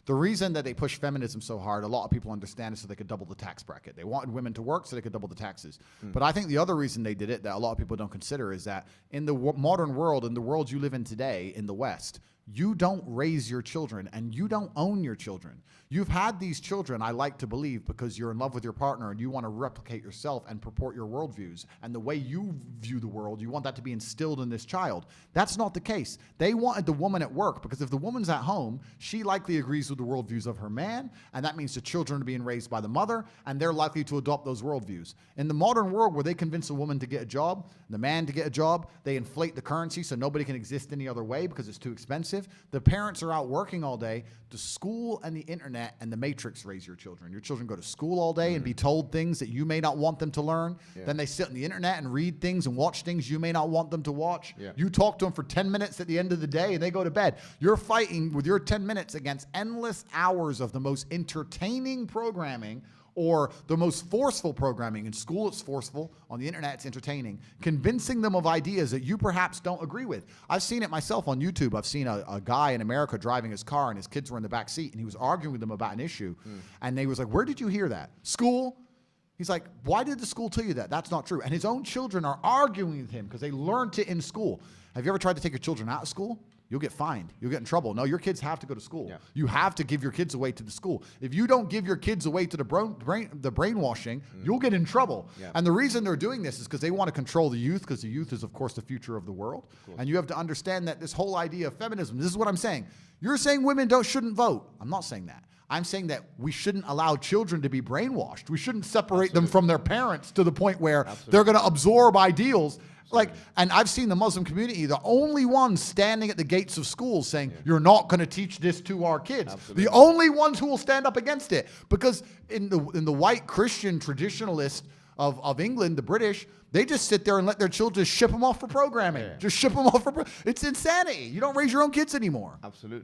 the reason that they push feminism so hard, a lot of people understand, is so they could double the tax bracket. They wanted women to work so they could double the taxes. But I think the other reason they did it that a lot of people don't consider is that in the modern world, in the world you live in today, in the West, you don't raise your children and you don't own your children. You've had these children, I like to believe, because you're in love with your partner and you want to replicate yourself and purport your worldviews. And the way you view the world, you want that to be instilled in this child. That's not the case. They wanted the woman at work because if the woman's at home, she likely agrees with the worldviews of her man. And that means the children are being raised by the mother and they're likely to adopt those worldviews. In the modern world where they convince a woman to get a job, the man to get a job, they inflate the currency so nobody can exist any other way because it's too expensive. The parents are out working all day. The school and the internet and the matrix raise your children. Your children go to school all day and be told things that you may not want them to learn. Then they sit on the internet and read things and watch things you may not want them to watch. You talk to them for 10 minutes at the end of the day and they go to bed. You're fighting with your 10 minutes against endless hours of the most entertaining programming or the most forceful programming. In school, it's forceful. On the internet, it's entertaining. Convincing them of ideas that you perhaps don't agree with. I've seen it myself on YouTube. I've seen a guy in America driving his car and his kids were in the back seat and he was arguing with them about an issue. And they was like, where did you hear that? School? He's like, why did the school tell you that? That's not true. And his own children are arguing with him because they learned it in school. Have you ever tried to take your children out of school? You'll get fined. You'll get in trouble. No, your kids have to go to school. You have to give your kids away to the school. If you don't give your kids away to the brainwashing, you'll get in trouble. And the reason they're doing this is because they want to control the youth, because the youth is, of course, the future of the world. And you have to understand that this whole idea of feminism, this is what I'm saying. You're saying women shouldn't vote. I'm not saying that. I'm saying that we shouldn't allow children to be brainwashed. We shouldn't separate them from their parents to the point where they're going to absorb ideals. And I've seen the Muslim community, the only ones standing at the gates of schools saying, you're not going to teach this to our kids. The only ones who will stand up against it. Because in the white Christian traditionalist of England, the British, they just sit there and let their children ship them off for programming. Just ship them off for it's insanity. You don't raise your own kids anymore. Absolutely.